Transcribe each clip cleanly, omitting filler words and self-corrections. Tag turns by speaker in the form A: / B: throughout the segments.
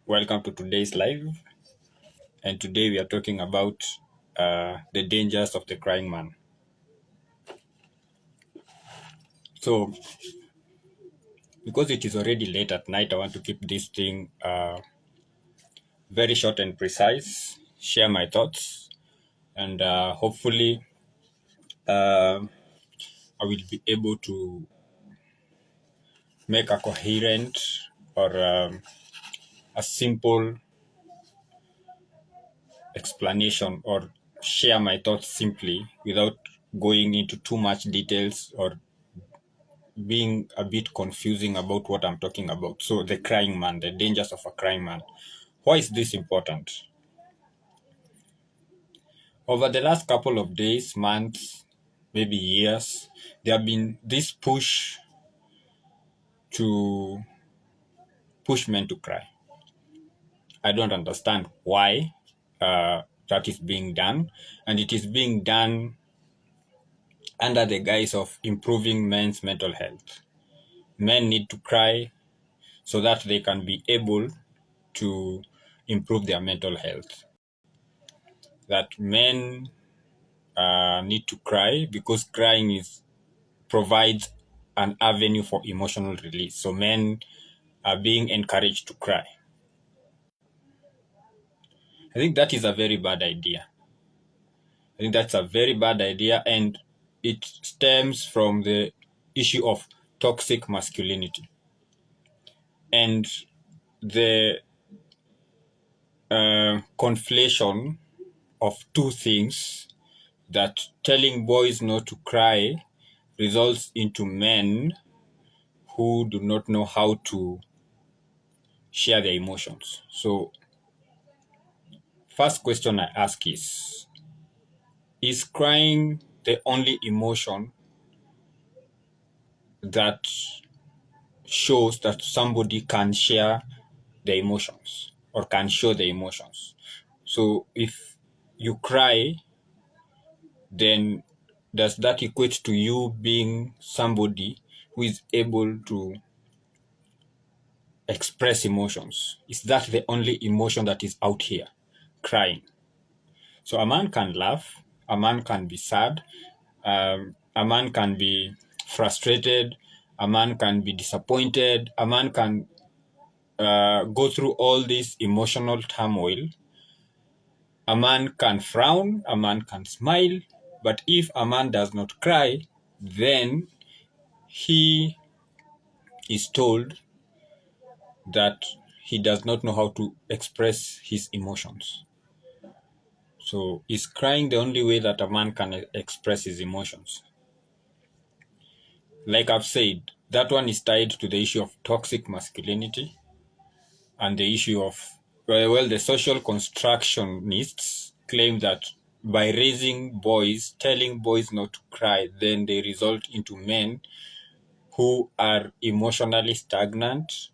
A: Welcome to today's live. And today we are talking about the dangers of the crying man. So, because it is already late at night, I want to keep this thing very short and precise, share my thoughts, and hopefully I will be able to make a coherent or a simple explanation or share my thoughts simply without going into too much details or being a bit confusing about what I'm talking about. So, the crying man, the dangers of a crying man. Why is this important? Over the last couple of days, months, maybe years, there have been this push to push men to cry. I don't understand why that is being done, and it is being done under the guise of improving men's mental health. Men need to cry so that they can be able to improve their mental health. That men need to cry because crying is provides an avenue for emotional release. So men are being encouraged to cry. I think that is a very bad idea. I think that's a very bad idea, and it stems from the issue of toxic masculinity and the conflation of two things, that telling boys not to cry results into men who do not know how to share their emotions. So, first question I ask is crying the only emotion that shows that somebody can share the emotions or can show the emotions? So, if you cry, then does that equate to you being somebody who is able to express emotions? Is that the only emotion that is out here? Crying. So a man can laugh, a man can be sad, a man can be frustrated, a man can be disappointed, a man can go through all this emotional turmoil. A man can frown, a man can smile, but if a man does not cry, then he is told that he does not know how to express his emotions. So, is crying the only way that a man can express his emotions? Like I've said, that one is tied to the issue of toxic masculinity and the issue of, well, the social constructionists claim that by raising boys, telling boys not to cry, then they result into men who are emotionally stagnant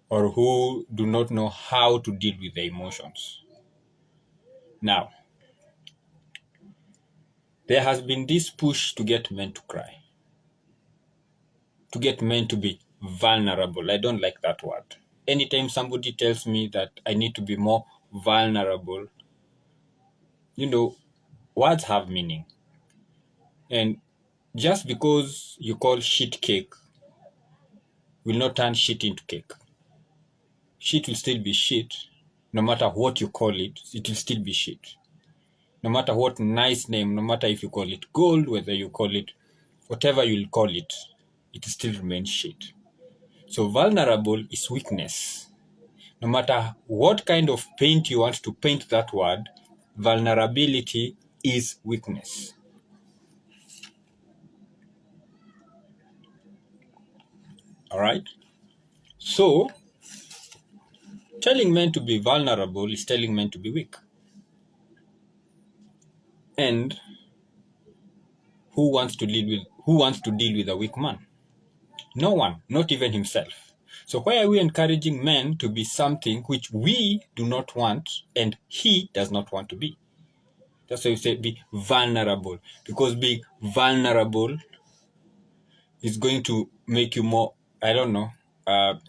A: or who do not know how to deal with their emotions. Now, there has been this push to get men to cry, to get men to be vulnerable. I don't like that word. Anytime somebody tells me that I need to be more vulnerable, you know, words have meaning. And just because you call shit cake will not turn shit into cake. Shit will still be shit. No matter what you call it, it will still be shit. No matter what nice name, no matter if you call it gold, whether you call it whatever you'll call it, it still remains shit. So vulnerable is weakness. No matter what kind of paint you want to paint that word, vulnerability is weakness. All right? So, telling men to be vulnerable is telling men to be weak. And who wants to deal with a weak man? No one, not even himself. So why are we encouraging men to be something which we do not want and he does not want to be? That's why we say be vulnerable. Because being vulnerable is going to make you more, I don't know,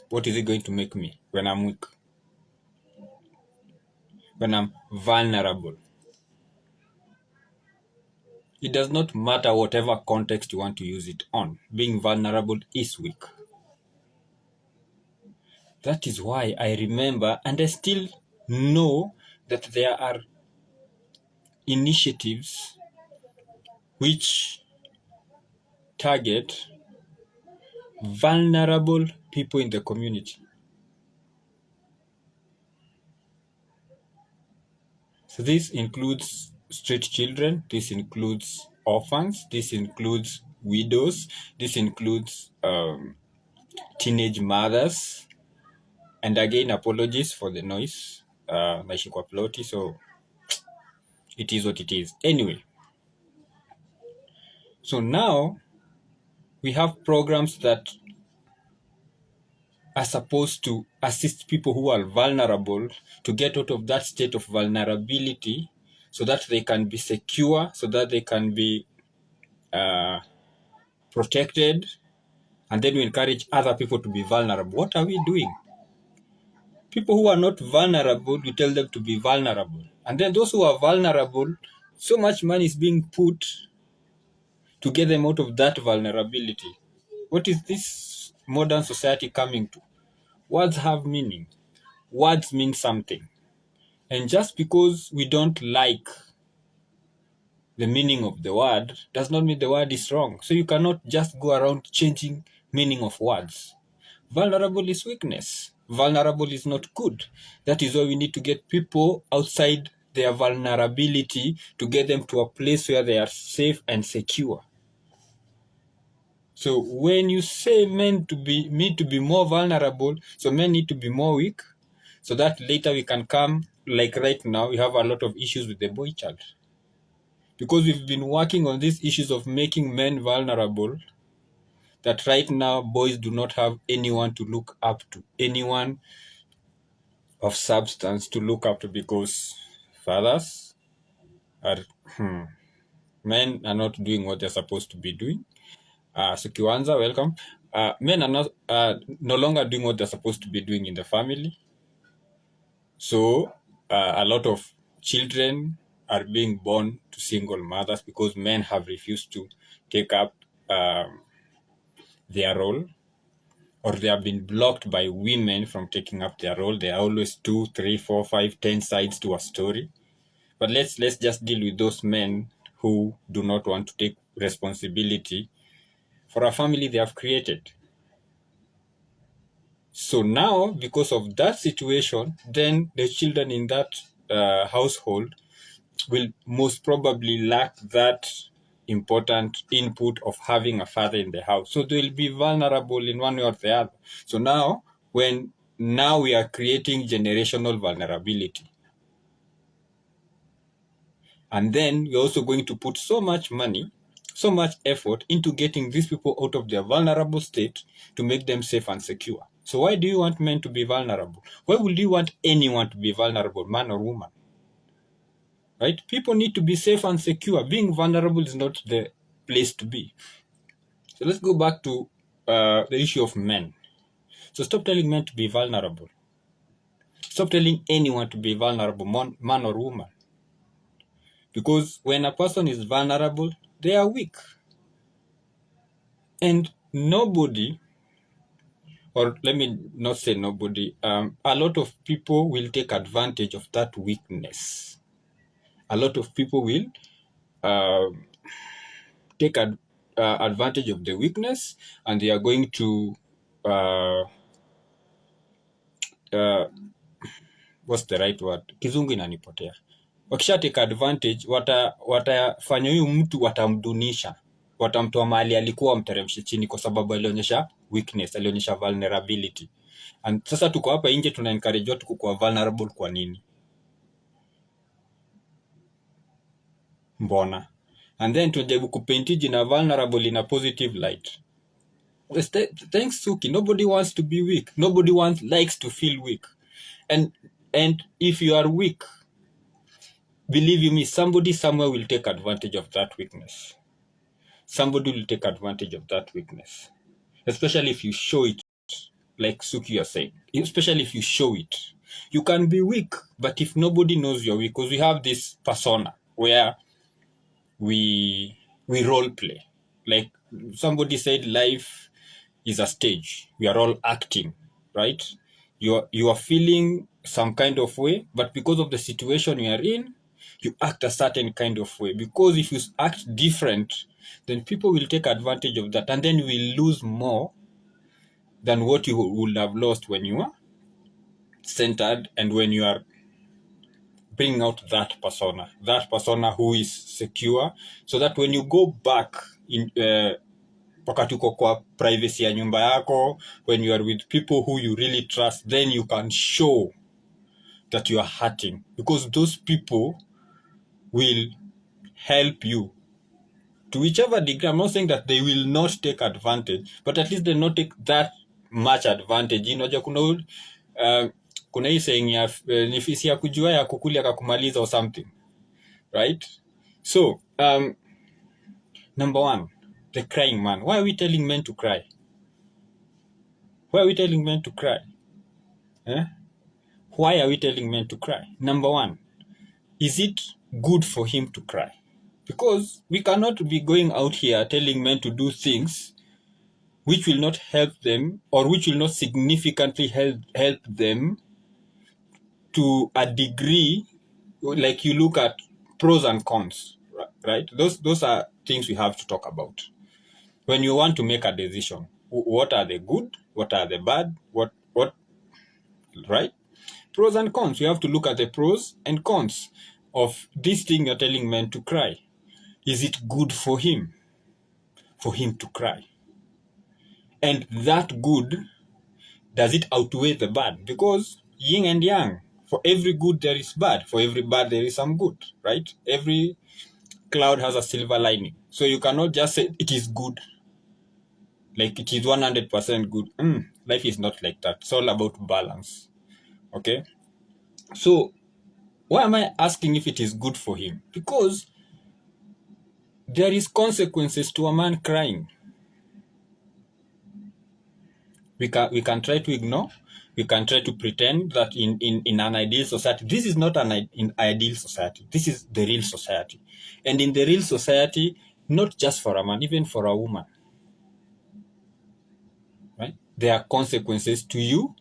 A: what is it going to make me when I'm weak? when I'm vulnerable. It does not matter whatever context you want to use it on. Being vulnerable is weak. That is why I remember, and I still know that there are initiatives which target vulnerable people in the community. So this includes street children, this includes orphans, this includes widows, this includes teenage mothers. And again, apologies for the noise. Naishikwa ploti, so it is what it is. Anyway, so now we have programs that are supposed to assist people who are vulnerable to get out of that state of vulnerability so that they can be secure, so that they can be protected, and then we encourage other people to be vulnerable. What are we doing? People who are not vulnerable, we tell them to be vulnerable. And then those who are vulnerable, so much money is being put to get them out of that vulnerability. What is this modern society coming to? Words have meaning. Words mean something. And just because we don't like the meaning of the word does not mean the word is wrong. So you cannot just go around changing meaning of words. Vulnerable is weakness. Vulnerable is not good. That is why we need to get people outside their vulnerability to get them to a place where they are safe and secure. So when you say men need to be more vulnerable, so men need to be more weak, so that later we can come, like right now, we have a lot of issues with the boy child. Because we've been working on these issues of making men vulnerable, that right now boys do not have anyone to look up to, anyone of substance to look up to, because fathers are, men are not doing what they're supposed to be doing. So Kiwanza, welcome. Men are not no longer doing what they're supposed to be doing in the family. So a lot of children are being born to single mothers because men have refused to take up their role, or they have been blocked by women from taking up their role. There are always 2, 3, 4, 5, 10 sides to a story. But let's just deal with those men who do not want to take responsibility for a family they have created. So now, because of that situation, then the children in that household will most probably lack that important input of having a father in the house. So they will be vulnerable in one way or the other. So now we are creating generational vulnerability. And then we're also going to put so much money, so much effort into getting these people out of their vulnerable state to make them safe and secure. So why do you want men to be vulnerable? Why would you want anyone to be vulnerable, man or woman? Right? People need to be safe and secure. Being vulnerable is not the place to be. So let's go back to the issue of men. So stop telling men to be vulnerable. Stop telling anyone to be vulnerable, man or woman. Because when a person is vulnerable, they are weak. And nobody, or let me not say nobody, a lot of people will take advantage of that weakness. A lot of people will take advantage of the weakness, and they are going to what's the right word? Kizungu inanipotea. Wakisha take advantage, watafanya huyu mtu, watamdunisha, watamtoa mahali alikuwa, wamteremshe chini, kwa sababu alionyesha weakness, alionyesha vulnerability. And sasa tuko hapa nje tuna encourage watu kuwa vulnerable. Kwa nini? Mbona? And then tunajaribu kupaint jina vulnerable in a positive light. Thanks Suki, nobody wants to be weak. Nobody likes to feel weak. And if you are weak, believe you me, somebody somewhere will take advantage of that weakness. Somebody will take advantage of that weakness. Especially if you show it, like Suki was saying. Especially if you show it. You can be weak, but if nobody knows you're weak, because we have this persona where we role play. Like somebody said, life is a stage. We are all acting, right? You are feeling some kind of way, but because of the situation you are in, you act a certain kind of way. Because if you act different, then people will take advantage of that, and then you will lose more than what you would have lost when you are centered and when you are bringing out that persona who is secure, so that when you go back in wakati uko kwa privacy ya nyumba yako, when you are with people who you really trust, then you can show that you are hurting, because those people will help you to whichever degree. I'm not saying that they will not take advantage, but at least they not take that much advantage. Unajua kuna hii saying ya ni fisi ya kujua ya kukuli akakumaliza or something, right? So number one, the crying man. Why are we telling men to cry? Why are we telling men to cry? Eh? Why are we telling men to cry? Number one, is it good for him to cry? Because we cannot be going out here telling men to do things which will not help them, or which will not significantly help them to a degree. Like you look at pros and cons, right? Those are things we have to talk about. When you want to make a decision, what are the good? What are the bad? What, right? Pros and cons. You have to look at the pros and cons of this thing you're telling men to cry. Is it good for him to cry? And that good, does it outweigh the bad? Because yin and yang, for every good there is bad. For every bad there is some good, right? Every cloud has a silver lining. So you cannot just say it is good, like it is 100% good. Life is not like that. It's all about balance. Okay? So why am I asking if it is good for him? Because there is consequences to a man crying. We can try to ignore. We can try to pretend that in an ideal society, this is not an ideal society. This is the real society. And in the real society, not just for a man, even for a woman, right? There are consequences to you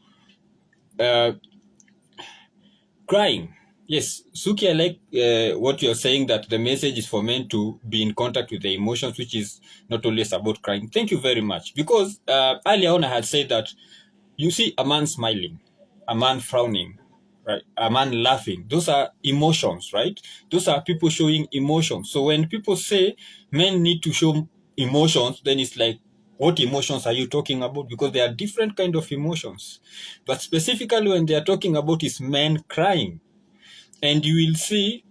A: crying. Yes, Suki, I like what you're saying, that the message is for men to be in contact with the emotions, which is not always about crying. Thank you very much. Because earlier on I had said that you see a man smiling, a man frowning, right? A man laughing. Those are emotions, right? Those are people showing emotions. So when people say men need to show emotions, then it's like, what emotions are you talking about? Because there are different kind of emotions. But specifically when they are talking about is men crying. And you will see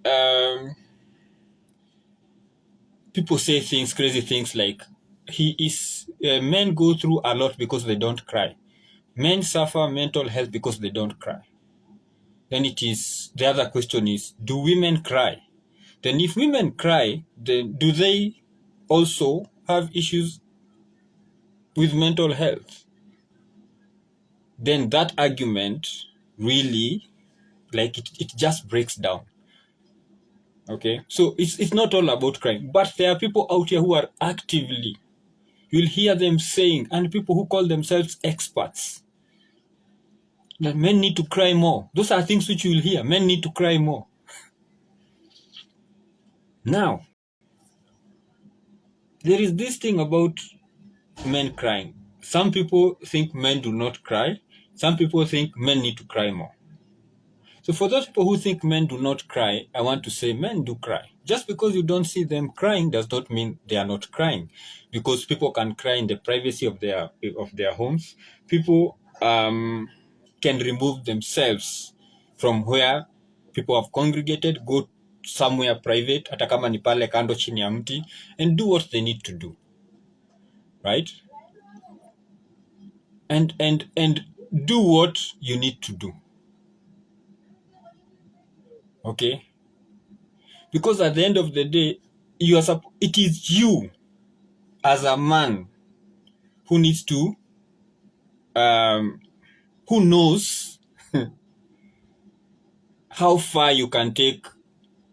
A: people say things, crazy things like, men go through a lot because they don't cry. Men suffer mental health because they don't cry. Then the other question is, do women cry? Then if women cry, then do they also have issues with mental health? Then that argument really, like it just breaks down. Okay, so it's not all about crying, but there are people out here who are actively, you'll hear them saying, and people who call themselves experts, that men need to cry more. Those are things which you will hear. Men need to cry more. Now, there is this thing about men crying. Some people think men do not cry. Some people think men need to cry more. So for those people who think men do not cry, I want to say men do cry. Just because you don't see them crying does not mean they are not crying. Because people can cry in the privacy of their homes. People can remove themselves from where people have congregated, go somewhere private, hata kama ni pale kando chini ya mti, and do what they need to do. Right? And do what you need to do. Okay? Because at the end of the day, it is you as a man who needs to, who knows how far you can take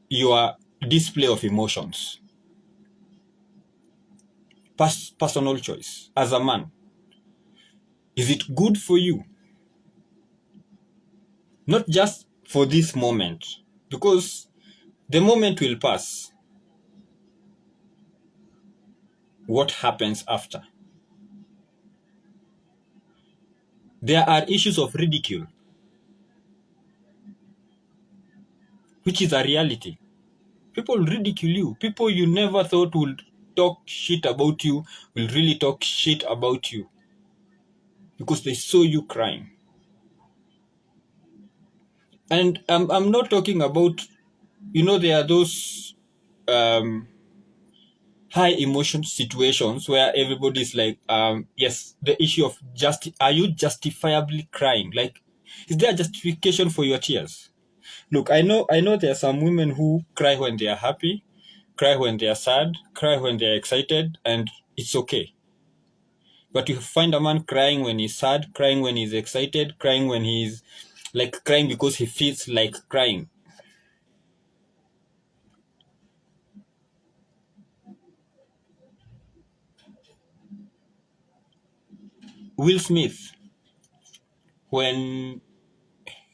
A: your display of emotions. Personal choice. As a man, is it good for you? Not just for this moment, because the moment will pass. What happens after? There are issues of ridicule, which is a reality. People ridicule you. People you never thought would talk shit about you will really talk shit about you because they saw you crying. And I'm not talking about, there are those high emotion situations where everybody's like, yes, the issue of are you justifiably crying? Like, is there a justification for your tears? Look, I know there are some women who cry when they are happy, cry when they are sad, cry when they are excited, and it's okay. But you find a man crying when he's sad, crying when he's excited, crying when he's like crying because he feels like crying. Will Smith, when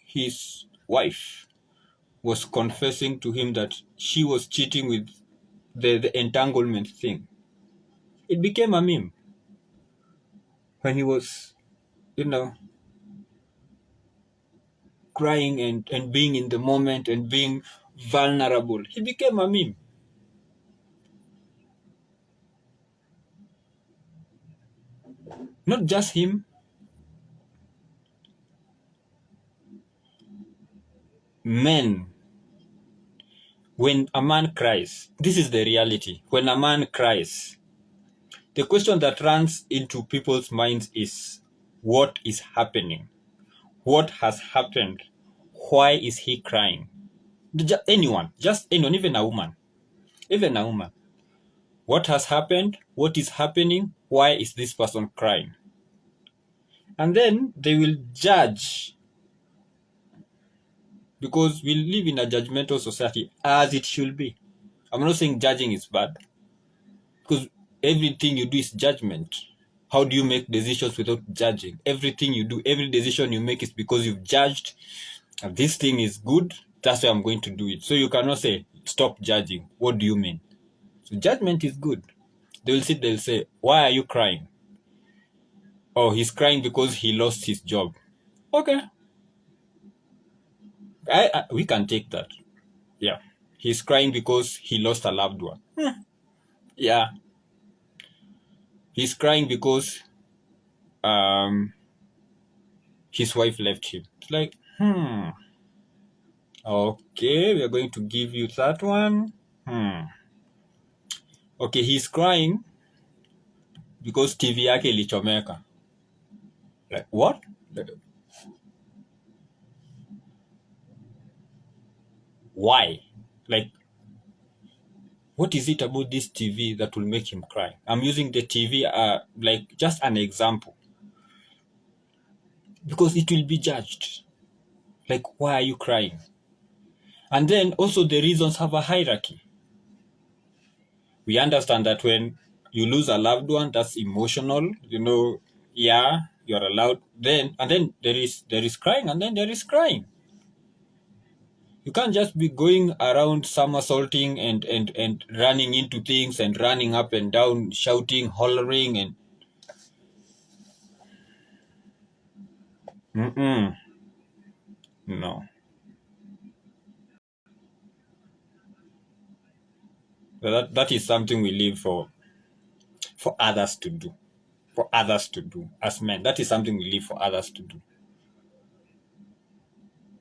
A: his wife was confessing to him that she was cheating with the entanglement thing, it became a meme. When he was, you know, crying and being in the moment and being vulnerable, he became a meme. Not just him, men. When a man cries, this is the reality. When a man cries, the question that runs into people's minds is, what is happening? What has happened? Why is he crying? Anyone, just anyone, even a woman. Even a woman. What has happened? What is happening? Why is this person crying? And then they will judge, because we live in a judgmental society, as it should be. I'm not saying judging is bad, because everything you do is judgment. How do you make decisions without judging? Everything you do, every decision you make is because you've judged, and this thing is good, that's why I'm going to do it. So you cannot say, stop judging. What do you mean? So judgment is good. They'll say, why are you crying? Oh, he's crying because he lost his job. Okay. We can take that. Yeah. He's crying because he lost a loved one. Yeah. He's crying because his wife left him. It's like, okay, we are going to give you that one. Okay, he's crying because TV yake ilichomeka. Like, what? Why? Like, what is it about this TV that will make him cry? I'm using the TV like just an example, because it will be judged. Like, why are you crying? And then also the reasons have a hierarchy. We understand that when you lose a loved one, that's emotional, yeah, you're allowed. And then there is crying, and then there is crying. You can't just be going around somersaulting and running into things and running up and down, shouting, hollering, and no. That is something we leave for others to do. For others to do as men. That is something we leave for others to do.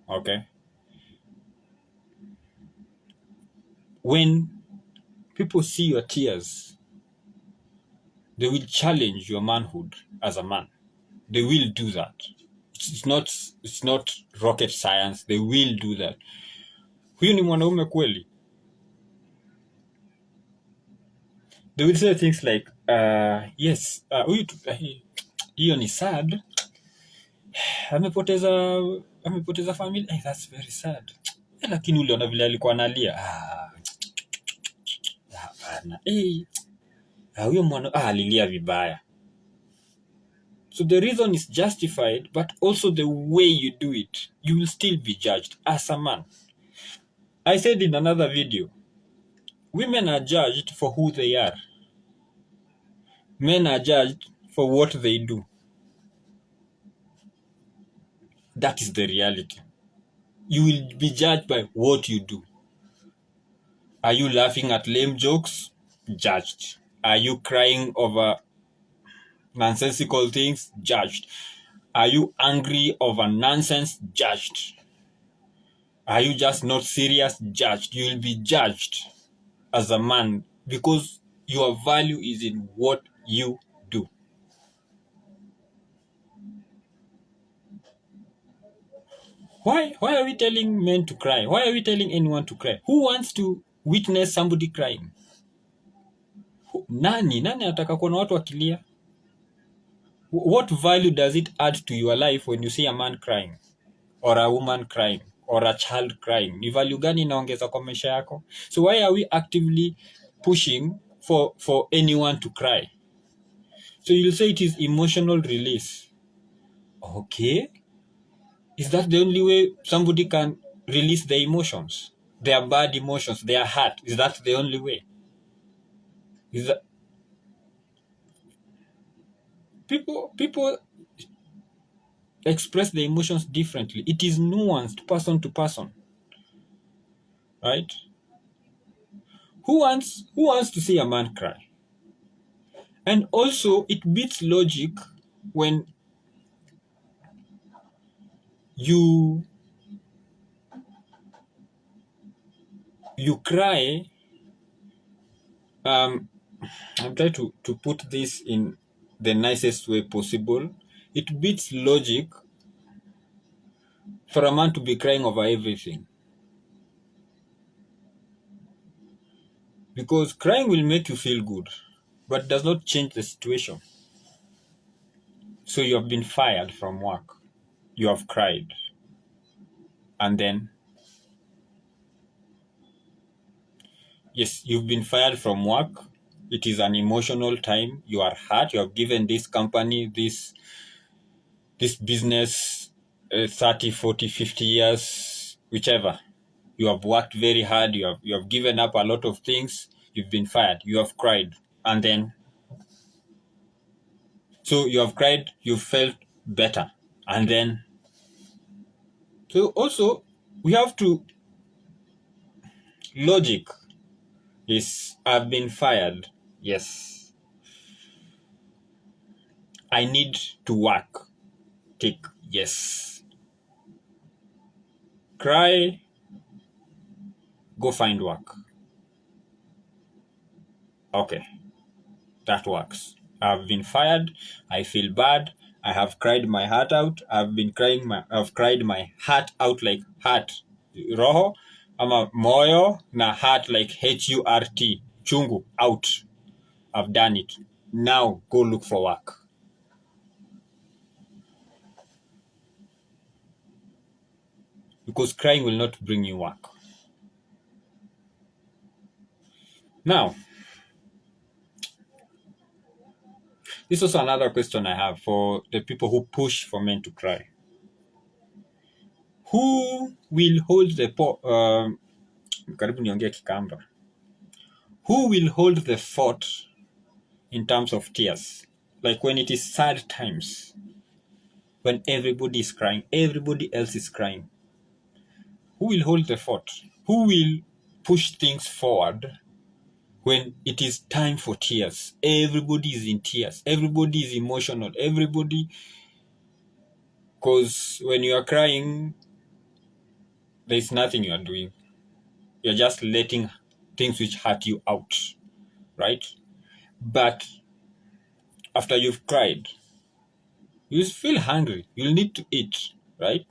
A: Okay? When people see your tears, they will challenge your manhood as a man. They will do that. It's not rocket science. They will do that. Huyu ni mwanaume kweli. They will say things like, yes, hiyo ni sad. Amepoteza family. Hey, that's very sad. lakini uliona vile alikuwa analia. Hapana. Huyo mwana alilia vibaya. So the reason is justified, but also the way you do it, you will still be judged as a man. I said in another video, women are judged for who they are. Men are judged for what they do. That is the reality. You will be judged by what you do. Are you laughing at lame jokes? Judged. Are you crying over nonsensical things? Judged. Are you angry over nonsense? Judged. Are you just not serious? Judged. You will be judged as a man because your value is in what you do. Why are we telling men to cry? Why are we telling anyone to cry? Who wants to witness somebody crying? Nani anataka kuona watu wakilia? What value does it add to your life when you see a man crying or a woman crying or a child crying? Ni value gani inaongeza kwa maisha yako? So why are we actively pushing for anyone to cry? So you'll say it is emotional release. Okay. Is that the only way somebody can release their emotions? Their bad emotions, their heart. Is that the only way? Is that people express their emotions differently. It is nuanced person to person. Right? Who wants to see a man cry? And also it beats logic when you cry. I'm trying to put this in the nicest way possible. It beats logic for a man to be crying over everything. Because crying will make you feel good, but does not change the situation. So you have been fired from work. You have cried. And then, yes, you've been fired from work. It is an emotional time. You are hurt. You have given this company, this business 30, 40, 50 years, whichever. You have worked very hard. You have given up a lot of things. You've been fired. You have cried. And then, so you have cried. You felt better. And then, so also, we have to, logic is, I've been fired. Yes. I need to work. Tick. Yes. Cry. Go find work. Okay. That works. I've been fired. I feel bad. I have cried my heart out. I've cried my heart out, like heart. Roho. Ama moyo na heart, like HURT. Chungu. Out. I've done it. Now go look for work. Because crying will not bring you work. Now, this is also another question I have for the people who push for men to cry. Who will hold the Who will hold the fort in terms of tears? Like when it is sad times, when everybody is crying, everybody else is crying. Who will hold the fort? Who will push things forward when it is time for tears? Everybody is in tears. Everybody is emotional. Everybody, because when you are crying, there's nothing you are doing. You're just letting things which hurt you out, right? But after you've cried, you feel hungry. You'll need to eat, right?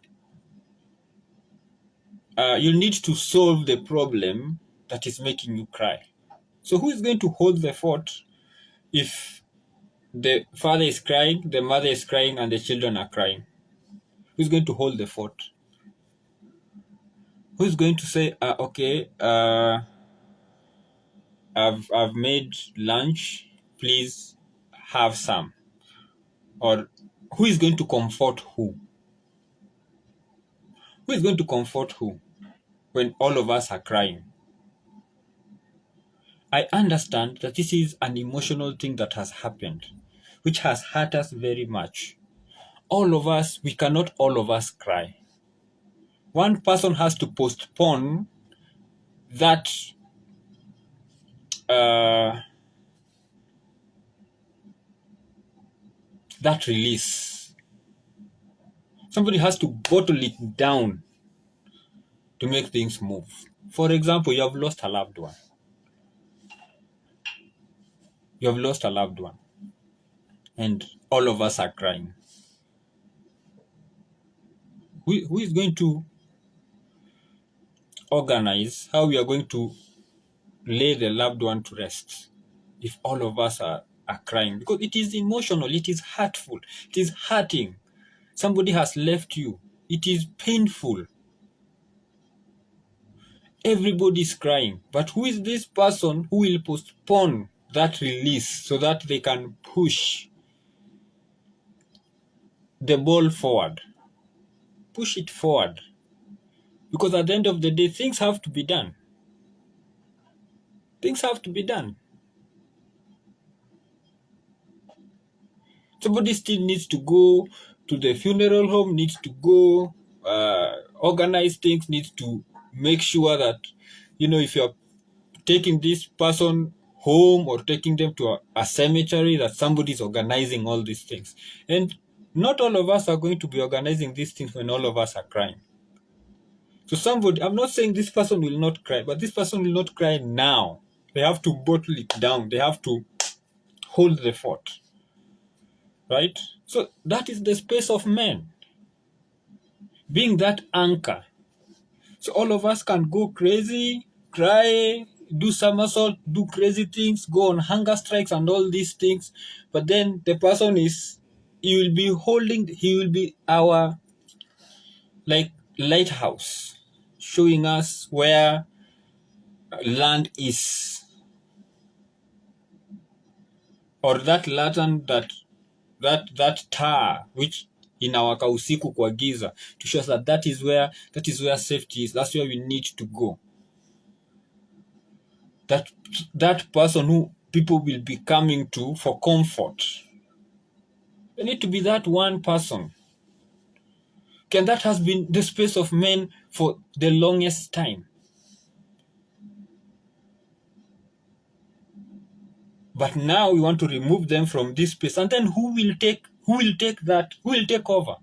A: You'll need to solve the problem that is making you cry. So who is going to hold the fort if the father is crying, the mother is crying, and the children are crying? Who's going to hold the fort? Who's going to say, okay, I've made lunch, please have some? Or who is going to comfort who? Who is going to comfort who when all of us are crying? I understand that this is an emotional thing that has happened, which has hurt us very much. All of us, we cannot all of us cry. One person has to postpone that uh, that release. Somebody has to bottle it down to make things move. For example, you have lost a loved one. You have lost a loved one, and all of us are crying. Who is going to organize how we are going to lay the loved one to rest if all of us are crying? Because it is emotional, it is hurtful, it is hurting. Somebody has left you. It is painful. Everybody is crying. But who is this person who will postpone that release so that they can push the ball forward? Push it forward. Because at the end of the day, things have to be done. Things have to be done. Somebody still needs to go to the funeral home, needs to go organize things, needs to make sure that, if you're taking this person home or taking them to a cemetery, that somebody's organizing all these things. And not all of us are going to be organizing these things when all of us are crying. So I'm not saying this person will not cry, but this person will not cry now. They have to bottle it down. They have to hold the fort. Right? So that is the space of men. Being that anchor. So all of us can go crazy, cry, do somersault, do crazy things, go on hunger strikes and all these things. But then the person he will be our like lighthouse, showing us where land is. Or that lantern, that tar, which in our kausiku kwa giza, to show us that is where safety is. That's where we need to go. That person who people will be coming to for comfort. They need to be that one person. That has been the space of men for the longest time. But now we want to remove them from this space. And then who will take over?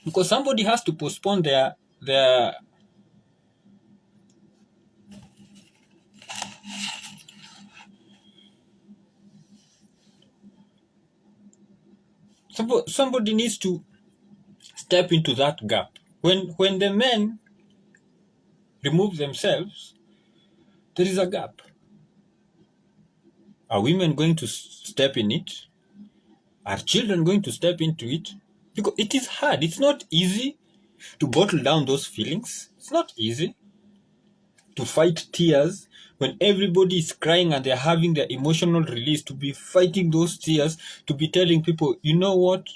A: Because somebody has to postpone their somebody needs to step into that gap. When the men remove themselves, there is a gap. Are women going to step in it? Are children going to step into it? Because it is hard. It's not easy to bottle down those feelings. It's not easy to fight tears when everybody is crying and they're having their emotional release, to be fighting those tears, to be telling people, you know what?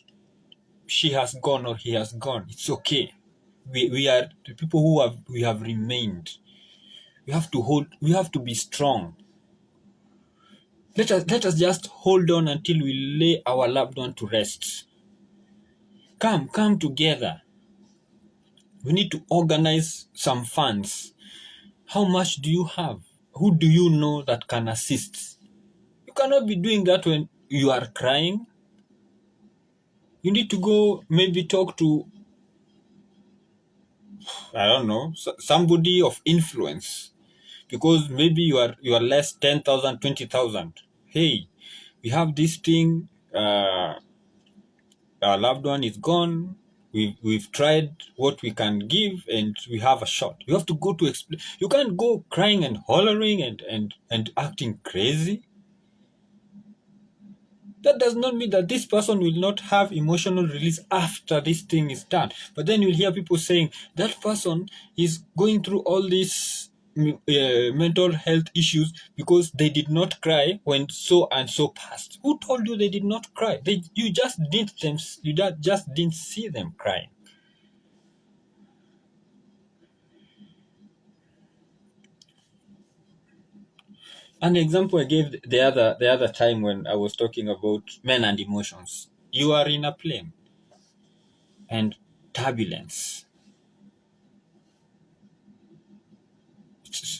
A: She has gone or he has gone. It's okay. We are the people we have remained. We have to be strong. Let us just hold on until we lay our loved one to rest. Come together. We need to organize some funds. How much do you have? Who do you know that can assist? You cannot be doing that when you are crying. You need to go maybe talk to, I don't know, somebody of influence. Because maybe you are less 10,000, 20,000. Hey, we have this thing, our loved one is gone. We've tried what we can give and we have a shot. You have to go to explain. You can't go crying and hollering and acting crazy. That does not mean that this person will not have emotional release after this thing is done. But then you'll hear people saying that person is going through all these mental health issues because they did not cry when so and so passed. Who told you they did not cry? You just just didn't see them crying. An example I gave the other time when I was talking about men and emotions. You are in a plane and turbulence.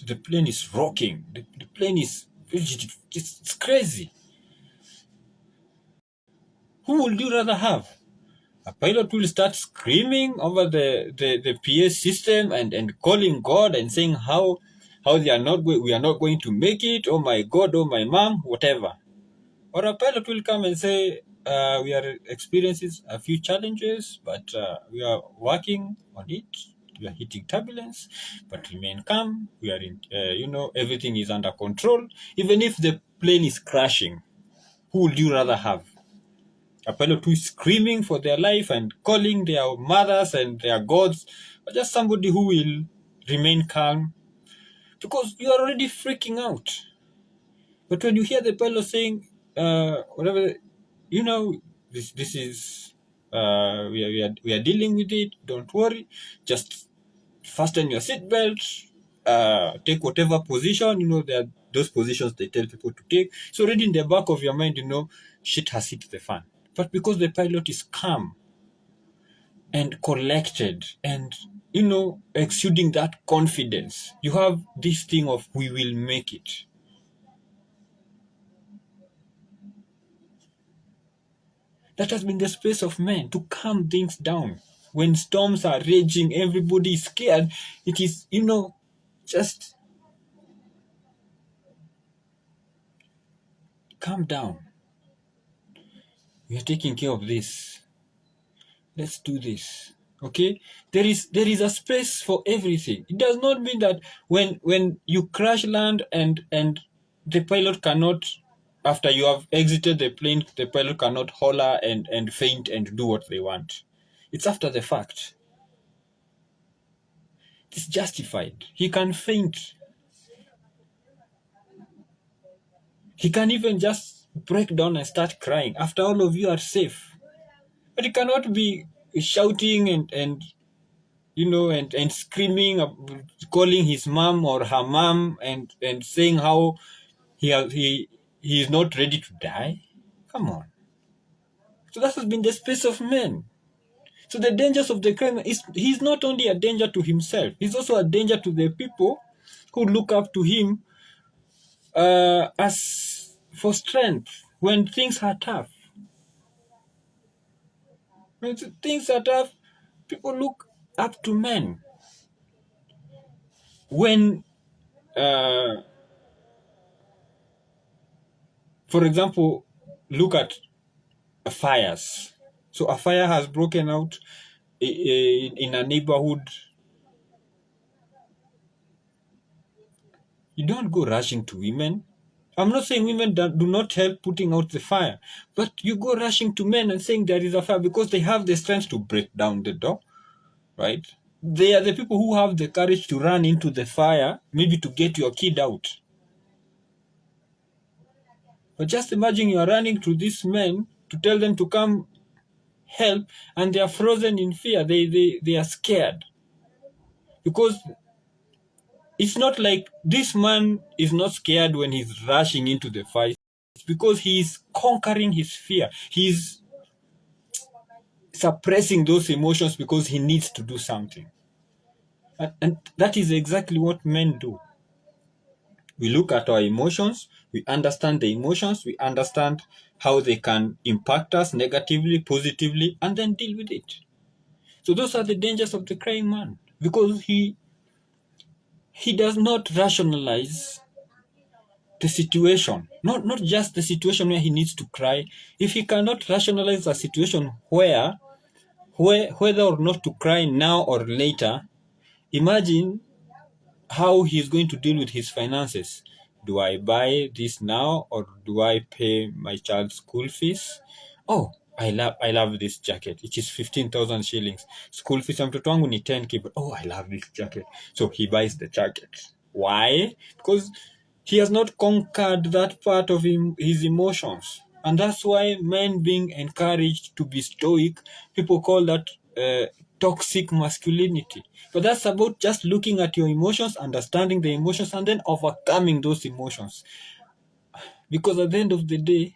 A: The plane is rocking. The plane is it's crazy. Who would you rather have? A pilot will start screaming over the PA system and calling God and saying how we are not going to make it. Oh my God, oh my mom, whatever. Or a pilot will come and say, we are experiencing a few challenges, but we are working on it. We are hitting turbulence, but remain calm. We are in, everything is under control. Even if the plane is crashing, who would you rather have? A pilot who is screaming for their life and calling their mothers and their gods, or just somebody who will remain calm? Because you are already freaking out. But when you hear the pilot saying, whatever, this is, we are dealing with it, don't worry, just fasten your seatbelt, take whatever position, there are those positions they tell people to take. So already in the back of your mind, shit has hit the fan. But because the pilot is calm and collected and, exuding that confidence, you have this thing of, we will make it. That has been the space of men to calm things down. When storms are raging, everybody is scared. It is, just calm down. We are taking care of this. Let's do this. Okay? There is a space for everything. It does not mean that when you crash land and the pilot cannot, after you have exited the plane, the pilot cannot holler and faint and do what they want. It's after the fact. It's justified. He can faint. He can even just break down and start crying. After all of you are safe. But he cannot be shouting and screaming, calling his mom or her mom and saying how he is not ready to die. Come on. So that has been the space of men. So the dangers of the crime is he's not only a danger to himself, he's also a danger to the people who look up to him as for strength when things are tough. When things are tough, people look up to men. When, for example, look at fires. So a fire has broken out in a neighborhood. You don't go rushing to women. I'm not saying women do not help putting out the fire, but you go rushing to men and saying there is a fire because they have the strength to break down the door, right? They are the people who have the courage to run into the fire, maybe to get your kid out. But just imagine you are running to these men to tell them to come help, and they are frozen in fear. They are scared. Because it's not like this man is not scared when he's rushing into the fight. It's because he is conquering his fear. He's suppressing those emotions because he needs to do something. And that is exactly what men do. We look at our emotions, we understand the emotions, we understand how they can impact us negatively, positively, and then deal with it. So those are the dangers of the crying man, because he does not rationalize the situation, not just the situation where he needs to cry. If he cannot rationalize a situation where whether or not to cry now or later, imagine how he's going to deal with his finances. Do I buy this now or do I pay my child's school fees? Oh, I love this jacket. It is 15,000 shillings. School fees ya mtoto wangu ni 10k. But oh, I love this jacket. So he buys the jacket. Why? Because he has not conquered that part of his emotions. And that's why men being encouraged to be stoic, people call that toxic masculinity. But that's about just looking at your emotions, understanding the emotions, and then overcoming those emotions. Because at the end of the day,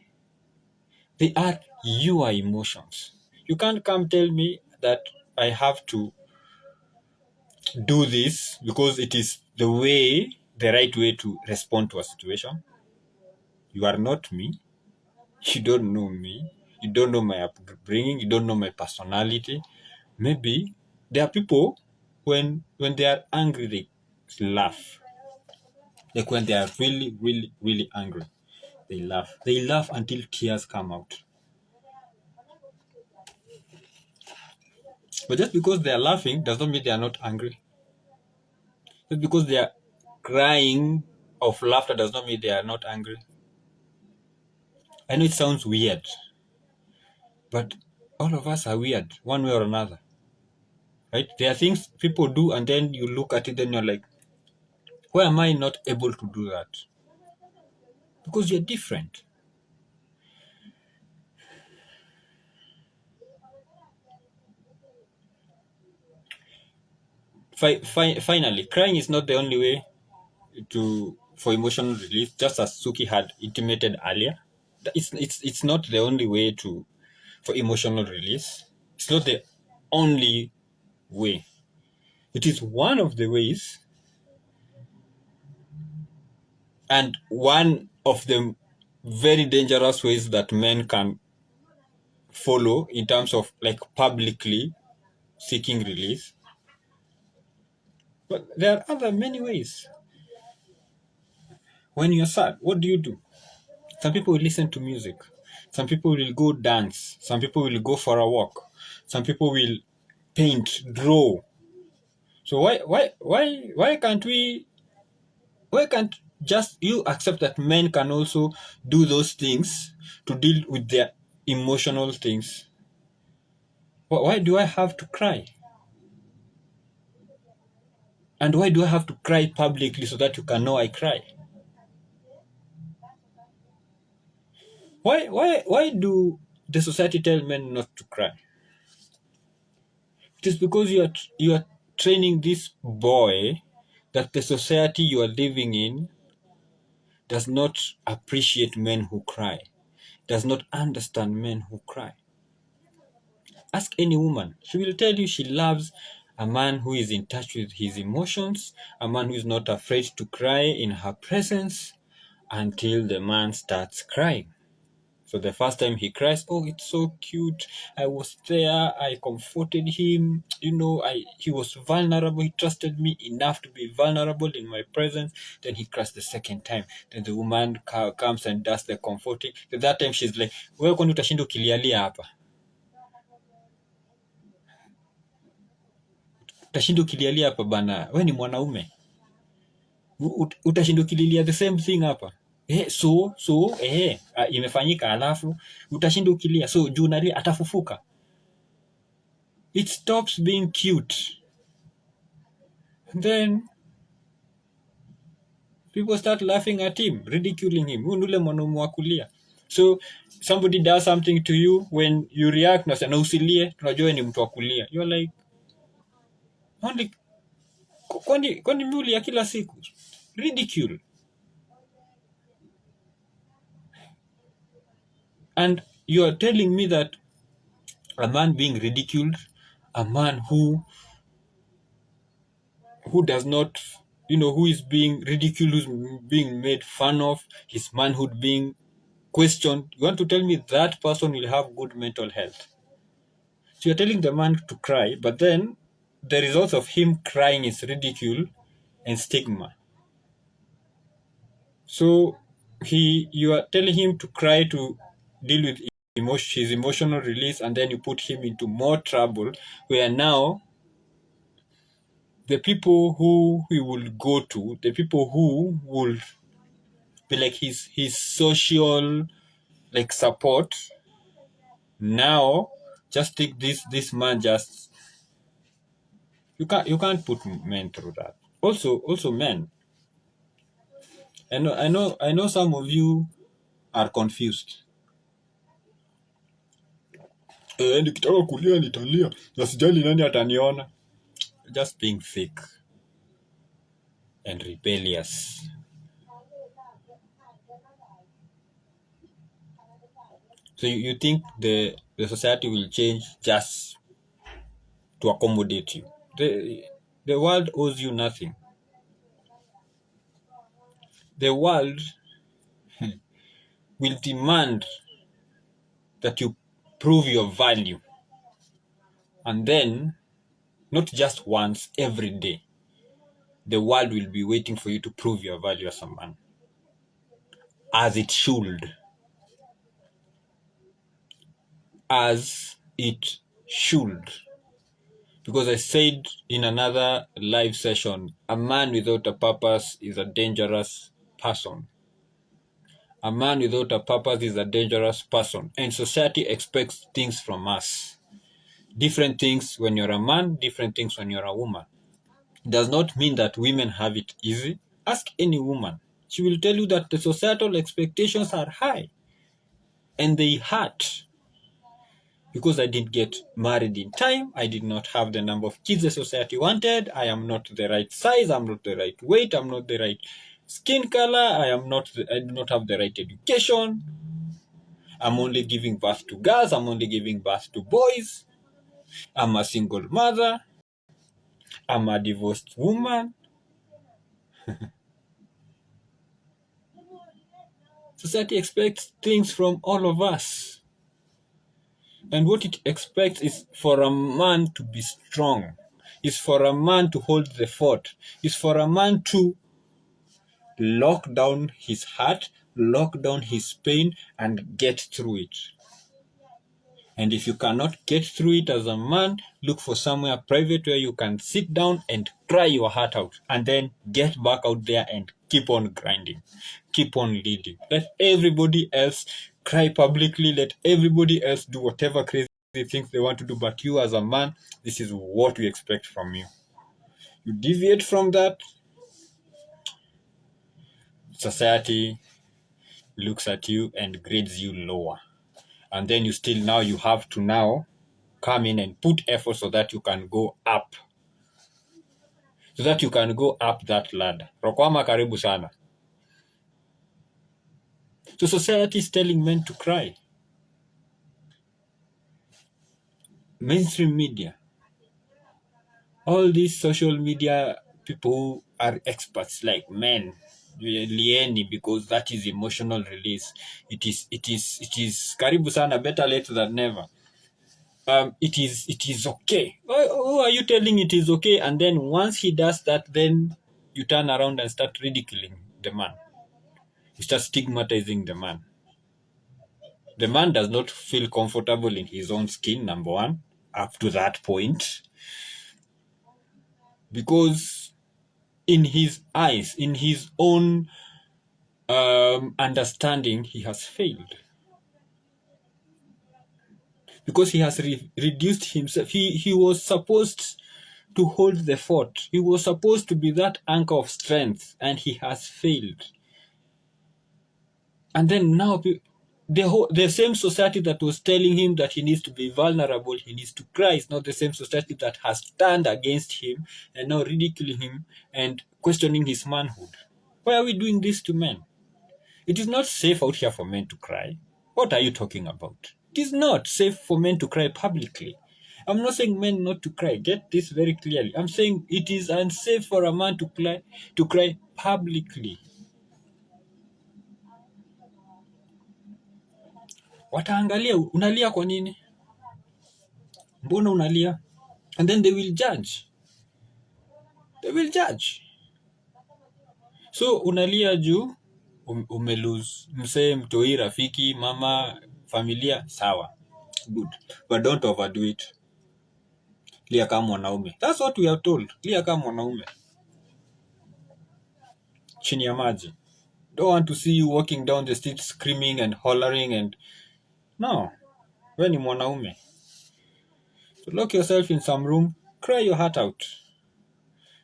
A: they are your emotions. You can't come tell me that I have to do this because it is the right way to respond to a situation. You are not me. You don't know me. You don't know my upbringing. You don't know my personality. Maybe there are people when they are angry, they laugh. Like when they are really, really, really angry, they laugh. They laugh until tears come out. But just because they are laughing does not mean they are not angry. Just because they are crying of laughter does not mean they are not angry. I know it sounds weird, but all of us are weird, one way or another. Right? There are things people do, and then you look at it, and you're like, why am I not able to do that? Because you're different. Finally, crying is not the only way for emotional release. Just as Suki had intimated earlier, it's not the only way for emotional release. It's not the only way. It is one of the ways, and one of the very dangerous ways that men can follow in terms of like publicly seeking release. But there are other many ways. When you're sad, what do you do? Some people will listen to music. Some people will go dance. Some people will go for a walk. Some people will paint, draw. So why can't just you accept that men can also do those things to deal with their emotional things? Why do I have to cry? And why do I have to cry publicly so that you can know I cry? Why do the society tell men not to cry? It is because you are training this boy that the society you are living in does not appreciate men who cry, does not understand men who cry. Ask any woman. She will tell you she loves a man who is in touch with his emotions, a man who is not afraid to cry in her presence until the man starts crying. So the first time he cries, oh, it's so cute. I was there. I comforted him. He was vulnerable. He trusted me enough to be vulnerable in my presence. Then he cries the second time. Then the woman comes and does the comforting. Then that time she's like, wewe kwani utashinda ukilialia hapa? Utashinda ukilialia hapa bana. Wewe ni mwanaume. Utashinda ukililia the same thing hapa. Imefanyika alafu utashinda ukilia. So juu nalia atafufuka. It stops being cute. And then people start laughing at him, ridiculing him. Ule mwanaume wa kulia. So somebody does something to you, when you react na usilie, tunajua ni mtu wa kulia. You're like, kwani mimi ya kila siku? Ridicule. And you are telling me that a man being ridiculed, a man who does not, who is being ridiculed, who's being made fun of, his manhood being questioned, you want to tell me that person will have good mental health? So you're telling the man to cry, but then the result of him crying is ridicule and stigma. So you are telling him to cry to deal with his emotional release, and then you put him into more trouble, where now the people who he will go to, the people who will be like his social like support. Now just think this man just you can't put men through that. Also men. I know some of you are confused. Nikitaka kulia nitalia. Na sijali nani ataniona. Just being fake and rebellious. So you think the society will change just to accommodate you? The world owes you nothing. The world will demand that you prove your value, and then not just once, every day. The world will be waiting for you to prove your value as a man, as it should. As it should. Because I said in another live session, a man without a purpose is a dangerous person. A man without a purpose is a dangerous person. And society expects things from us. Different things when you're a man, different things when you're a woman. It does not mean that women have it easy. Ask any woman. She will tell you that the societal expectations are high. And they hurt. Because I didn't get married in time, I did not have the number of kids the society wanted, I am not the right size, I'm not the right weight, I'm not the right skin color, I do not have the right education, I'm only giving birth to girls, I'm only giving birth to boys, I'm a single mother, I'm a divorced woman. Society expects things from all of us. And what it expects is for a man to be strong, is for a man to hold the fort, is for a man to lock down his heart, lock down his pain, and get through it. And if you cannot get through it as a man, look for somewhere private where you can sit down and cry your heart out, and then get back out there and keep on grinding, keep on leading. Let everybody else cry publicly, let everybody else do whatever crazy things they want to do, but you as a man, this is what we expect from you. You deviate from that, society looks at you and grades you lower. And then you have to now come in and put effort so that you can go up. So that you can go up that ladder. Rokwama karibu sana. So society is telling men to cry. Mainstream media. All these social media people who are experts like men, lieni, because that is emotional release. It is karibu sana, better late than never. It is okay. Who are you telling it is okay? And then once he does that, then you turn around and start ridiculing the man. You start stigmatizing the man. The man does not feel comfortable in his own skin, number one, up to that point. Because in his eyes, in his own understanding, he has failed. Because he has reduced himself. He was supposed to hold the fort. He was supposed to be that anchor of strength, and he has failed. And then now, the same society that was telling him that he needs to be vulnerable, he needs to cry, is not the same society that has turned against him and now ridiculing him and questioning his manhood. Why are we doing this to men? It is not safe out here for men to cry. What are you talking about? It is not safe for men to cry publicly. I'm not saying men not to cry. Get this very clearly. I'm saying it is unsafe for a man to cry publicly. Wataangalia unalia kwa nini? Mbona unalia? And then they will judge. They will judge. So unalia juu umelose msee, mtoi, rafiki, mama, familia, sawa. Good. But don't overdo it. Lia kama mwanaume. That's what we are told. Lia kama mwanaume. Chini ya maji. Don't want to see you walking down the street screaming and hollering and no. Wewe ni mwanaume. So lock yourself in some room, cry your heart out.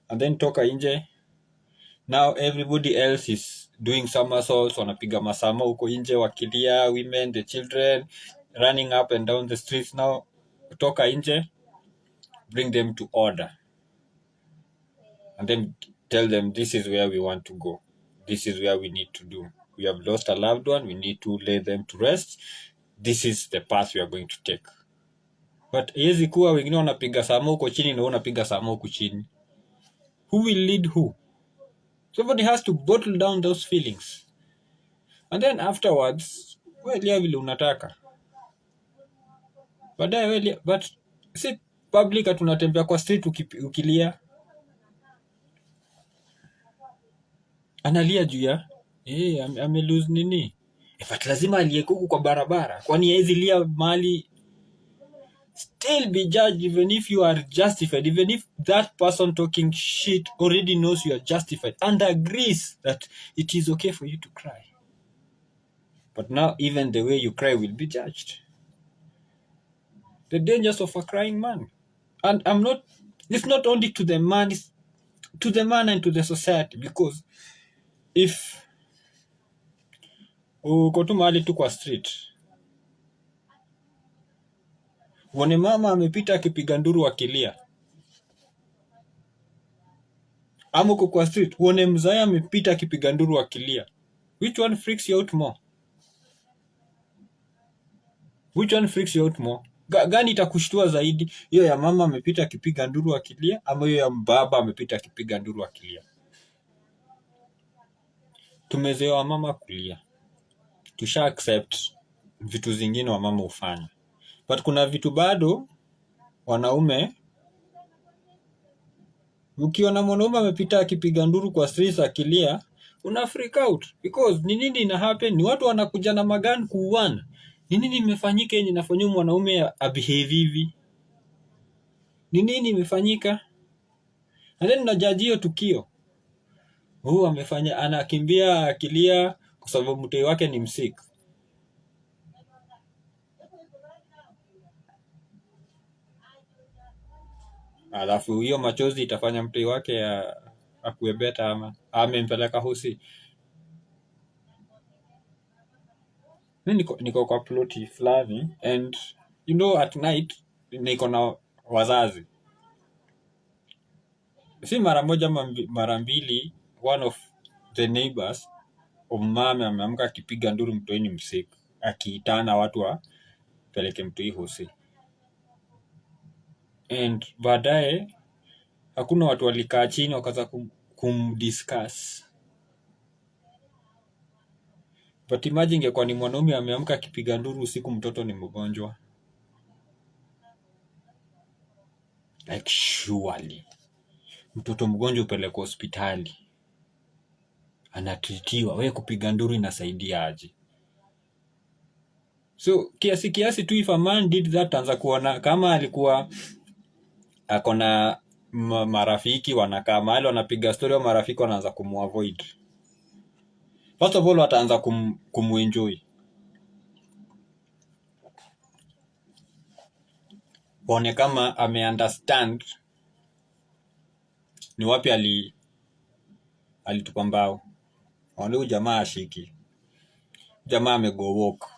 A: And then toka nje. Now everybody else is doing somersaults, wanapiga masama huko nje wakilia, women, the children running up and down the streets. Now toka nje, bring them to order. And then tell them this is where we want to go. This is where we need to do. We have lost a loved one. We need to lay them to rest. This is the path we are going to take. But haiwezi kuwa wengine wanapiga sama huko chini na unapiga sama huko chini. Who will lead who? Somebody has to bottle down those feelings. And then afterwards, wewe vile unataka. Baadaye wewe but si public tunatembea kwa street ukilia. Analia juu ya ame lose nini? But lazima aliyekuku kwa barabara. Kwani haizi lia mali still be judged even if you are justified, even if that person talking shit already knows you are justified and agrees that it is okay for you to cry. But now even the way you cry will be judged. The dangers of a crying man. And it's not only to the man, it's to the man and to the society, because if uko tu mahali tu kwa street uone mama amepita akipiga nduru akilia, ama uko kwa street uone mzee amepita akipiga nduru akilia, which one freaks you out more? Which one freaks you out more? Gani itakushtua zaidi, hiyo ya mama amepita akipiga nduru akilia ama hiyo ya baba amepita akipiga nduru akilia? Tumezoea mama kulia, tusha accept vitu zingine wa mama ufanya, but kuna vitu bado wanaume. Ukiona mwanaume amepita akipiga nduru kwa street akilia, una freak out because ni nini ina happen? Ni watu wanakuja na magani kuuana. Ni nini imefanyika yenye inafanywa mwanaume abehave hivi? Ni nini imefanyika? And then unajaji hiyo tukio. Amefanya anakimbia akilia kwa sababu mtoi wake ni msick. Alafu hiyo machozi itafanya mtoi wake akuwe better ama amempeleka hosi. Niko kwa ploti fulani and you know at night niko na wazazi. Si mara moja mara mbili, one of the neighbors mama ameamka akipiga nduru mtoi ni msick, akiitana watu wapeleke mtoi hosi. And baadaye hakuna watu walikaa chini wakaanza kumdiscuss. But imagine ingekuwa ni mwanaume ameamka akipiga nduru usiku, mtoto ni mgonjwa. Like surely mtoto mgonjwa upelekwa hospitali, anatritiwa, wewe kupiga nduru inasaidia aje? So kiasi tu if a man did that, anza kuona kama alikuwa akona marafiki wanakaa mahali wanapiga story, wa marafiki wanaanza kumuavoid. First of all wataanza kumuenjoy, waone kama ameunderstand ni wapi alitupa mbao. Waone jamaa ashiki, jamaa amego walk,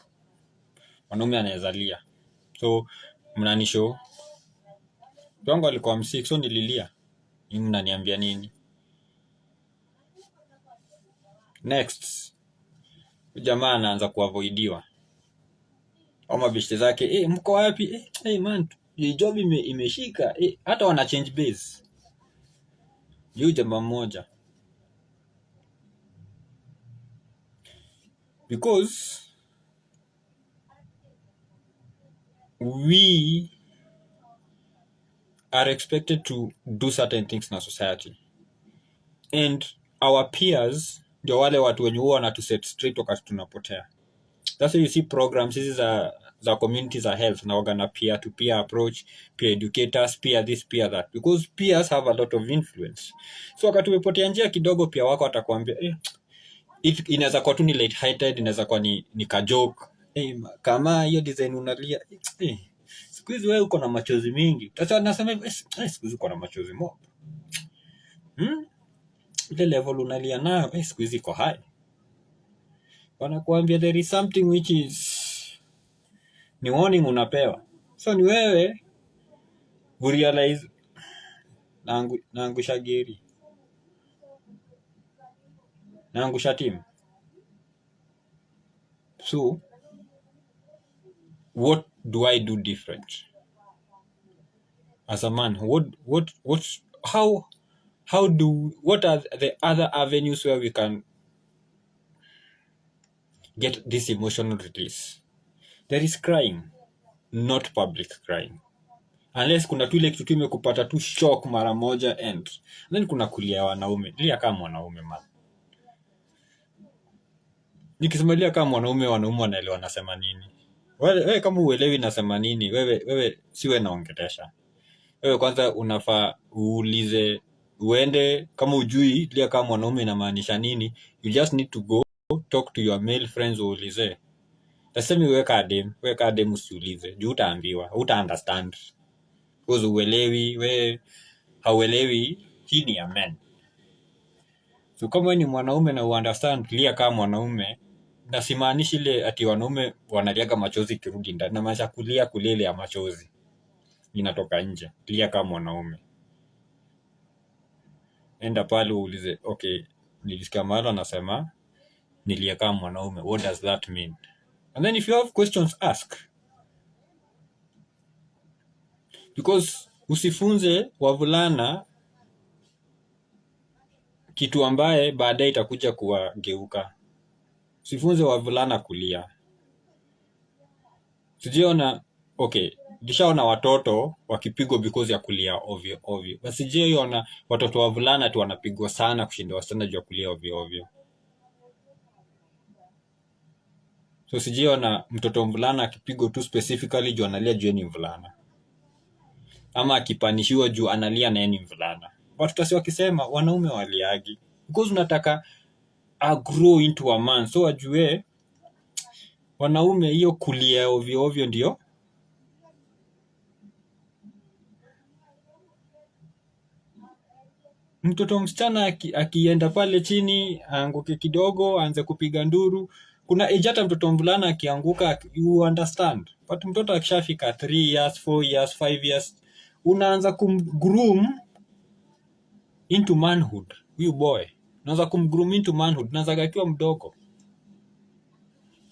A: wanaume anaweza lia. So mnanisho wangu alikuwa msick, so nililia. Ni mnaniambia nini? Next jamaa anaanza kuavoidiwa. Ama bishte zake, mko wapi? Man, job imeshika. Hata wana change base. Yu jamaa mmoja. Because we are expected to do certain things in our society. And our peers ndio wale watu wenye huwa wanatu set straight wakati tunapotea. That's why you see programs hizi za community za health na organa peer to peer approach, peer educators, peer this, peer that, because peers have a lot of influence. So wakati umepotea njia kidogo, pia wako atakwambia inaweza kuwa tu ni light hearted, inaweza kuwa ni ka joke. Kama hiyo design unalia, siku hizi wewe uko na machozi mingi. Sasa nasema hivi, siku hizi uko na machozi mob. Ile level unalia nayo, siku hizi iko high. Wanakuambia there is something which is ni warning unapewa. So ni wewe urealize naangusha geri, naangusha timu. So what do I do different as a man? What are the other avenues where we can get this emotional release? There is crying, not public crying. Unless kuna tu ile kitu tu imekupata tu shock mara moja and then kuna kulia wanaume. Lia kama mwanaume man. Nikisema lia kama mwanaume, wanaume wanaelewa nasema nini. Wewe kama uelewi nasema nini, wewe siwe naongelesha. Wewe kwanza unafaa uulize, uende kama ujui lia kama mwanaume inamaanisha nini, you just need to go talk to your male friends uulize. Tasemi weka adem usiulize, juu utaambiwa, uta understand. Because uelewi, we hauelewi, hii ni ya men. So kama ni mwanaume na understand lia kama mwanaume, na simaanishi ile ati wanaume wanaliaga machozi kirudi ndani, na maanisha kulia ile ya machozi inatoka nje. Lia kama mwanaume. Enda pale uulize, okay, nilisikia mahali anasema nilia kama mwanaume, what does that mean? And then if you have questions, ask. Because usifunze wavulana kitu ambaye baadaye itakuja kuwageuka. Usifunze wavulana kulia. Sijiona, okay, nishaona watoto wakipigwa because ya kulia ovyo. Basi sijiona watoto wavulana tu wanapigwa sana kushinda wasichana juu ya kulia ovyo. So sijiona mtoto mvulana akipigwa tu specifically juu analia juu ni mvulana. Ama akipanishiwa juu analia na ni mvulana. Watu tasi wakisema wanaume waliagi. Because unataka grow into a man. So ajue wanaume hiyo kulia ovyo ndio. Mtoto msichana akienda pale chini, aanguke kidogo, aanze kupiga nduru. Kuna age hata mtoto mvulana akianguka, you understand. But mtoto akishafika 3 years, 4 years, 5 years, unaanza kumgroom into manhood. Huyu boy unaanza kumgroom into manhood, unaanza akiwa mdogo.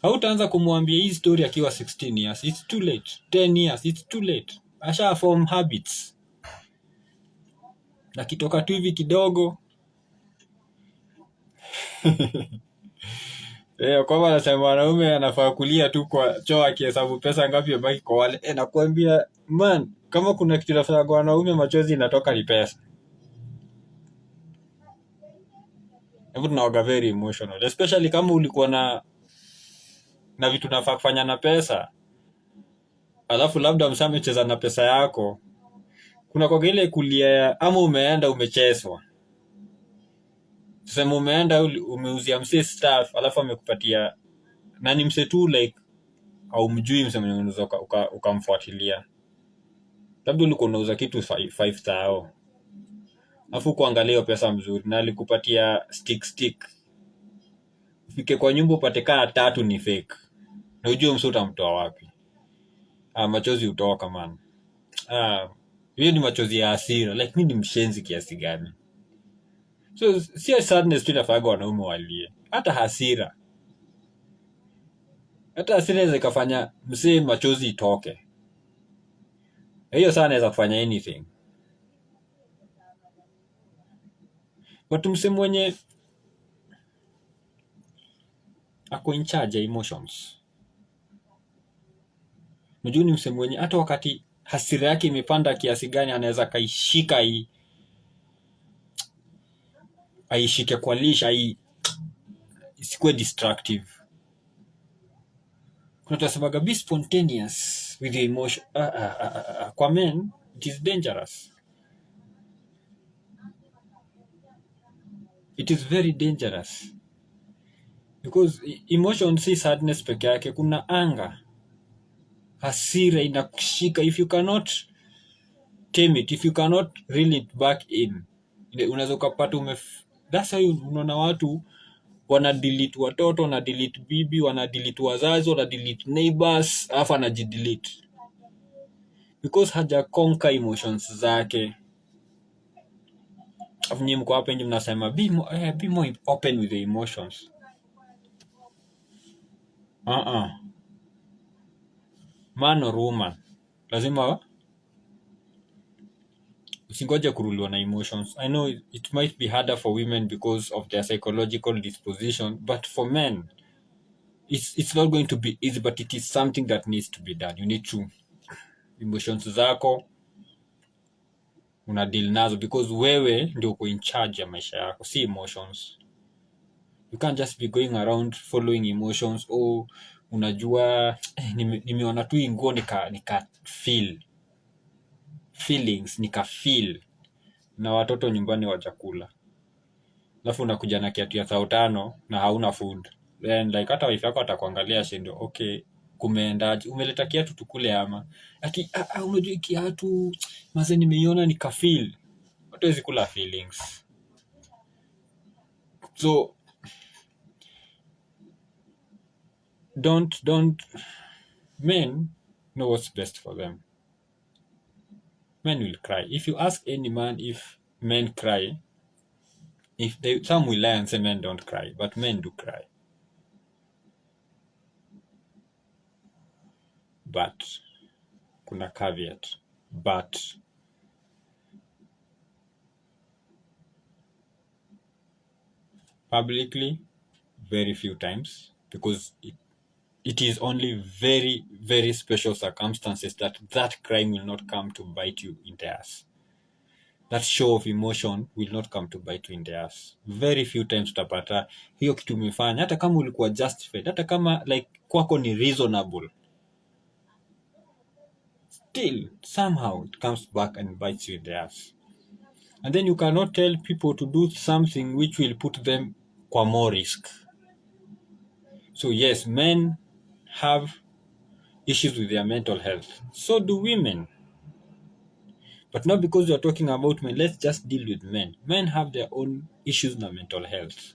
A: Hautaanza kumwambia hii story akiwa 16 years, it's too late. 10 years, it's too late. Asha form habits. Na kitoka tu hivi kidogo kwamba nasema wanaume anafaa kulia tu kwa choo akihesabu pesa ngapi yabaki kwa wale. Nakwambia man, kama kuna kitu nafanya kwa wanaume machozi inatoka ni pesa. Hebu tunaoga very emotional. Especially kama ulikuwa na vitu nafaa kufanya na pesa. Alafu labda msame cheza na pesa yako. Kuna kwa ile kulia ama umeenda umechezwa. Tuseme umeenda umeuzia mse staff, alafu amekupatia nani mse tu like au mjui mse mwenye unaweza ukamfuatilia. Labda ulikuwa unauza kitu 5 star. Alafu kuangalia pesa mzuri na alikupatia stick. Ufike kwa nyumba upate kaa 3 ni fake. Na ujue mse utamtoa wapi. Machozi utoka man. Hiyo ni machozi ya hasira. Like mimi ni mshenzi kiasi gani. So si sadness tu inafaga wanaume walie. Hata hasira. Hata hasira inaweza kufanya msee machozi itoke. Hiyo sana inaweza kufanya anything. But msee mwenye ako in charge ya emotions. Unajua ni msee mwenye hata wakati hasira yake imepanda kiasi gani anaweza kaishika aishike kwa leash, isikuwe destructive. Kuna tunasemaga be spontaneous with your emotion. Kwa men it is dangerous. It is very dangerous. because emotion si sadness peke yake, kuna anger, hasira inakushika. If you cannot tame it, if you cannot reel it back in, unaweza ukapata that's why unaona watu wana delete watoto, wana delete bibi, wana delete wazazi, wana delete neighbors, alafu anajidelete because haja conquer emotions zake. Afu nyinyi mko hapa nje mnasema be more open with the emotions. Man or woman, lazima usingoje kuruliwa na emotions. I know it might be harder for women because of their psychological disposition, but for men it's not going to be easy, but it is something that needs to be done. You need to emotions zako una deal nazo because wewe ndio uko in charge ya maisha yako, si emotions. You can't just be going around following emotions. Unajua nimeona tu nguo nika feel feelings, nika feel na watoto nyumbani wa chakula, alafu unakuja na kiatu ya 5,000 na hauna food, then like hata wife yako atakuangalia shindo, okay, kumeendaje, umeleta kiatu tukule ama ati unajua kiatu maze nimeiona nika feel. Watu hawezi kula feelings. So don't men know what's best for them. Men will cry. If you ask any man if men cry, some will lie and say men don't cry, but men do cry. But kuna caveat. But publicly, very few times, because it is only very, very special circumstances that crime will not come to bite you in the ass. That show of emotion will not come to bite you in the ass. Very few times utapata hiyo kitu umefanya, hata kama ulikuwa justified, hata kama like kwako ni reasonable, still somehow it comes back and bites you in the ass. And then you cannot tell people to do something which will put them kwa more risk. So yes, men have issues with their mental health. So do women. But not because we are talking about men. Let's just deal with men. Men have their own issues with mental health.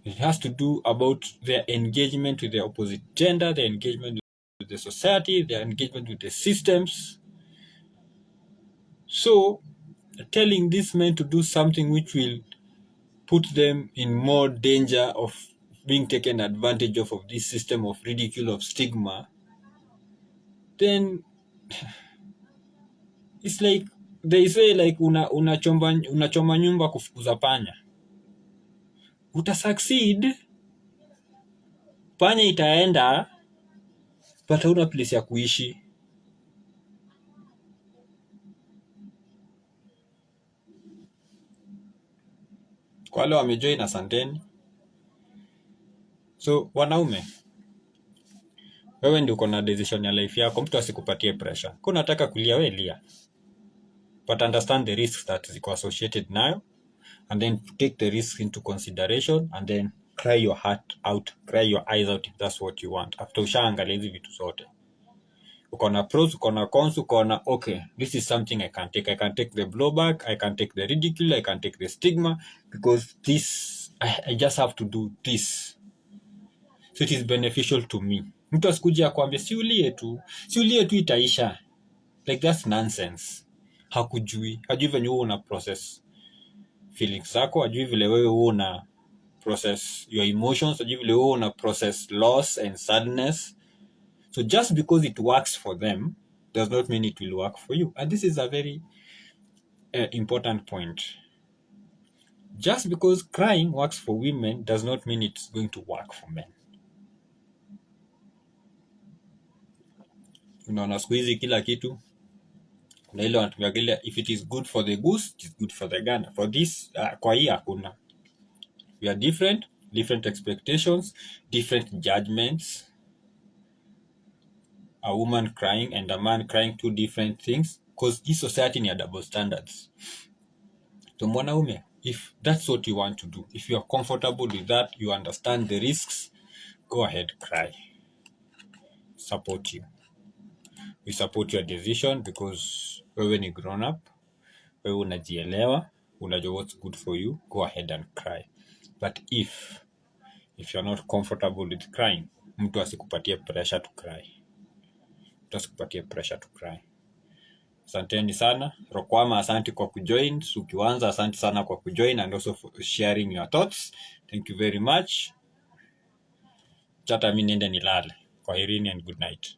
A: It has to do about their engagement with the opposite gender, their engagement with the society, their engagement with the systems. So telling these men to do something which will put them in more danger of being taken advantage of this system of ridicule, of stigma, then it's like they say, like unachoma nyumba kufukuza panya. Utasucceed, panya itaenda, but hauna place ya kuishi. Kwa wale wamejoin, asanteni. So wanaume, wewe ndio uko na decision ya life yako, mtu asikupatie pressure. Kwa unataka kulia, wewe lia, but understand the risks that ziko associated nayo, and then take the risks into consideration, and then cry your heart out, cry your eyes out if that's what you want. After ushaangalia hizi vitu zote, uko na pros, uko na cons, uko na okay, this is something I can take. I can take the blowback, I can take the ridicule, I can take the stigma, because this I just have to do this, so it is beneficial to me. Mtu asikuja akwambia siulie tu itaisha. Like that's nonsense. Hajui venye wewe una process feelings zako, hajui vile wewe una process your emotions, hajui vile wewe una process loss and sadness. So just because it works for them does not mean it will work for you. And this is a very important point. Just because crying works for women does not mean it's going to work for men. Unaona siku hizi kila kitu na ile wanatumia kile, if it is good for the goose, it is good for the gander. For this, kwa hii hakuna. We are different expectations, different judgments. A woman crying and a man crying, two different things, because this society ni double standards. So mwanaume, If that's what you want to do, if you are comfortable with that, you understand the risks, go ahead, cry. Support you. We support your decision because wewe ni grown up, wewe unajielewa, unajua what's good for you, go ahead and cry. But if you're not comfortable with crying, mtu asikupatie pressure to cry. Asanteni sana. Rokwama, asante kwa kujoin. Sukiwanza, asante sana kwa kujoin and also for sharing your thoughts. Thank you very much. Chata mi nende nilale. Kwaherini and good night.